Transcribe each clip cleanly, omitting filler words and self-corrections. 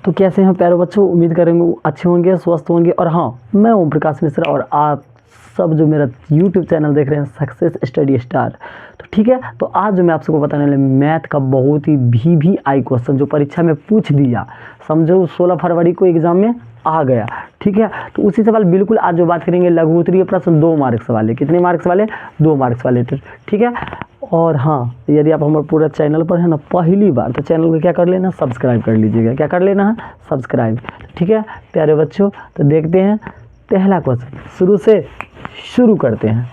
तो कैसे हैं प्यारे बच्चों, उम्मीद करेंगे अच्छे होंगे, स्वस्थ होंगे। और हाँ, मैं ओम प्रकाश मिश्रा और आप सब जो मेरा YouTube चैनल देख रहे हैं सक्सेस स्टडी स्टार। तो ठीक है, तो आज जो मैं आप सबको बताने वाला मैथ का बहुत ही VVI क्वेश्चन जो परीक्षा में पूछ दिया, समझो 16 फरवरी को एग्ज़ाम में आ गया। ठीक है, तो उसी सवाल बिल्कुल आज जो बात करेंगे लघु उत्तरीय प्रश्न 2 मार्क्स वाले। कितने मार्क्स वाले? 2 मार्क्स वाले। ठीक है, और हाँ, यदि आप हमारे पूरा चैनल पर है ना पहली बार, तो चैनल को क्या कर लेना, सब्सक्राइब कर लीजिएगा। क्या कर लेना है? सब्सक्राइब। ठीक है प्यारे बच्चों, तो देखते हैं पहला क्वेश्चन, शुरू करते हैं।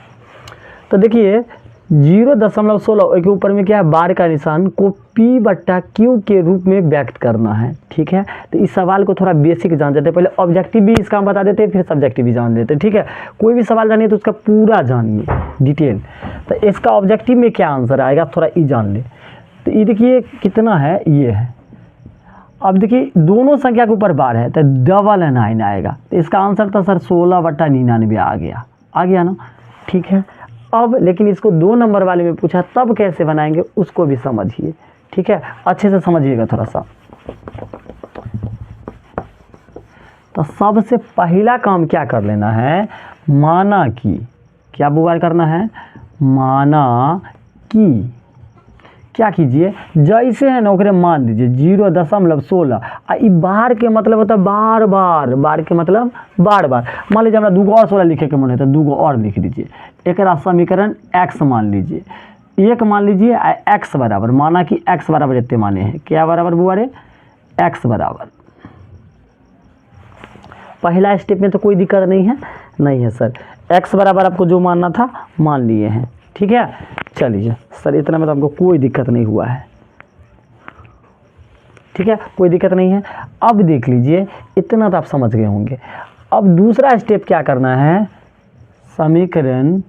तो देखिए 0.16 के ऊपर में क्या है, बार का निशान को P/Q के रूप में व्यक्त करना है। ठीक है, तो इस सवाल को थोड़ा बेसिक जान देते हैं। पहले ऑब्जेक्टिव भी इसका हम बता देते हैं, फिर सब्जेक्टिव भी जान देते हैं। ठीक है, कोई भी सवाल जानिए तो उसका पूरा जानिए डिटेल। तो इसका ऑब्जेक्टिव में क्या आंसर आएगा थोड़ा ये जान ले। तो ये देखिए कितना है, ये है। अब देखिए दोनों संख्या के ऊपर बार है तो 999 आएगा। तो इसका आंसर था सर 16/99 आ गया ना। ठीक है, अब लेकिन इसको 2 नंबर वाले में पूछा, तब कैसे बनाएंगे उसको भी समझिए। ठीक है, अच्छे से समझिएगा थोड़ा सा। तो सबसे पहला काम क्या कर लेना है, माना कि क्या बुआ करना है, माना कि क्या कीजिए, जैसे है ना ओकरे मान लीजिए 0.16। ई बार के मतलब होता है बार बार, बार के मतलब बार बार। मान लीजिए हमारा 2 और 16 लिखे के मन है तो 2 और लिख दीजिए। एक समीकरण x मान लीजिए, एक मान लीजिए x बराबर, माना कि x बराबर इतने माने हैं। क्या बराबर बुआ रे? x बराबर। पहला स्टेप में तो कोई दिक्कत नहीं है सर। x बराबर आपको जो मानना था मान लिए हैं। ठीक है, चलिए सर इतना में तो आपको कोई दिक्कत नहीं हुआ है। ठीक है, कोई दिक्कत नहीं है। अब देख लीजिए इतना तो आप समझ गए होंगे। अब दूसरा स्टेप क्या करना है, समीकरण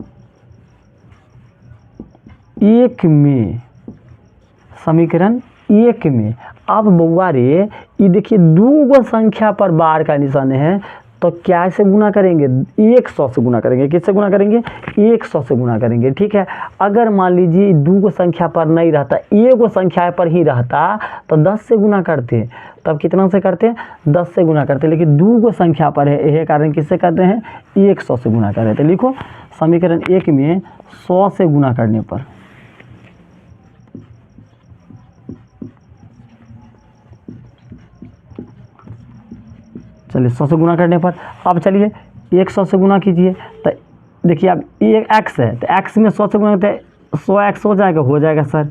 1 में, समीकरण 1 में अब बउआ रे ये देखिए 2 संख्या पर बार का निशान है, तो क्या से गुना करेंगे, 100 से गुना करेंगे। किससे गुना करेंगे? 100 से गुना करेंगे। ठीक है, अगर मान लीजिए 2 संख्या पर नहीं रहता, 1 संख्या पर ही रहता तो 10 से गुना करते। तब कितना से करते? 10 से गुना करते। लेकिन 2 संख्या पर है, यह कारण किससे करते हैं, 100 से गुना कर रहे थे। लिखो समीकरण 1 में 100 से गुना करने पर, चलिए 100 से गुना करने पर, अब चलिए 100 से गुना कीजिए। तो देखिए अब ये x है, तो x में 100 से गुना करते 100x हो जाएगा सर।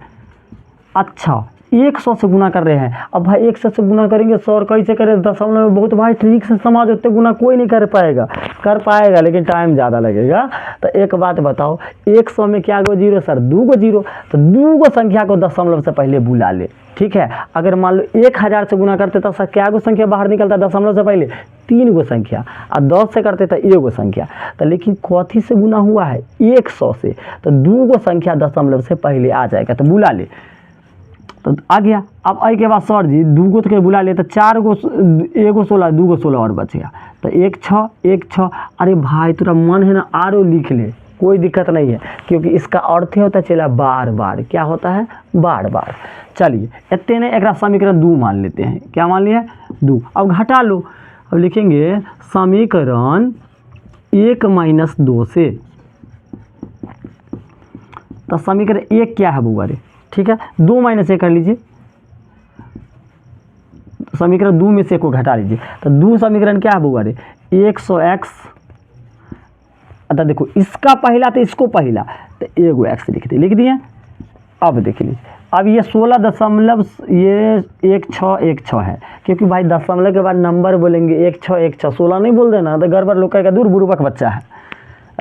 अच्छा 100 से गुना कर रहे हैं। अब भाई 100 से गुना करेंगे 100 और कैसे करें, दशमलव में बहुत भाई ट्रिक से समाज होते गुना कोई नहीं कर पाएगा लेकिन टाइम ज़्यादा लगेगा। तो एक बात बताओ, 100 में क्या गो जीरो सर, 2 जीरो। तो 2 संख्या को दशमलव से पहले बुला ले। ठीक है, अगर मान लो 1000 से गुना करते तो सर क्या गो संख्या बाहर निकलता दशमलव से पहले, 3 संख्या। और 10 से करते तो 1 संख्या। तो लेकिन कथी से गुना हुआ है, 100 से, तो 2 संख्या दशमलव से पहले आ जाएगा। तो बुला ले, तो आ गया। अब आई के बाद सर जी 2 के बुला ले, तो 4 गो, 1 16, 2 16 और बचेगा। तो 1 6। अरे भाई तेरा मन है ना आरो लिख ले, कोई दिक्कत नहीं है, क्योंकि इसका अर्थ होता है चला बार बार। क्या होता है? बार बार। चलिए इतने ने एक समीकरण 2 मान लेते हैं। क्या मान लिया? 2। अब घटा लो, अब लिखेंगे समीकरण 1 - 2 से। तो समीकरण 1 क्या है बुआ रे? ठीक है, 2 - 1 कर लीजिए। समीकरण 2 में से 1 को घटा लीजिए। तो 2 समीकरण क्या है बुआ रे? 100x। अतः देखो इसका पहला तो इसको पहला, तो 1x लिख दिए। अब देख लीजिए, अब ये 16 दशमलव ये 16 है, क्योंकि भाई दशमलव के बाद नंबर बोलेंगे 16 16 नहीं बोल देना तो गड़बड़ लोग कहेगा दूर बुर्बक बच्चा है।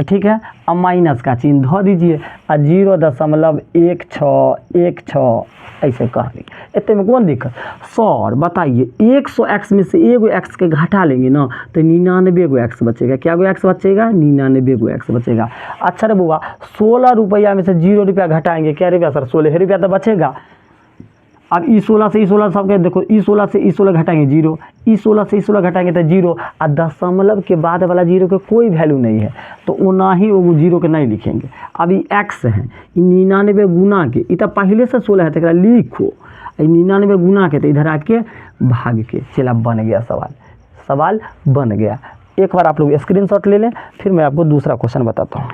ठीक है, अब माइनस का चिन्ह धो दीजिए और 0.16 ऐसे कह ली। इतने में कौन दिक्कत सर बताइए, 100x में से 1 x के घटा लेंगे ना तो 99 x बचेगा। क्या गो x बचेगा? 99 x बचेगा। अच्छा रे बुआ 16 रुपया में से 0 रुपया घटाएंगे, क्या रुपया सर? 16 रुपया तो बचेगा। अब ई 16 से ई 16 सबके देखो, ई 16 से ई 16 घटाएंगे 0, ई 16 से ई 16 घटाएंगे तो 0। और दशमलव के बाद वाला 0 के कोई वैल्यू नहीं है, तो ना ही वो 0 के नहीं लिखेंगे। अब ये x है, 99 गुना के, ये तो पहले से 16 है तो लिखो। 99 गुना के, तो इधर आके भाग के चला, बन गया सवाल बन गया। एक बार आप लोग स्क्रीनशॉट ले लें, फिर मैं आपको दूसरा क्वेश्चन बताता हूँ।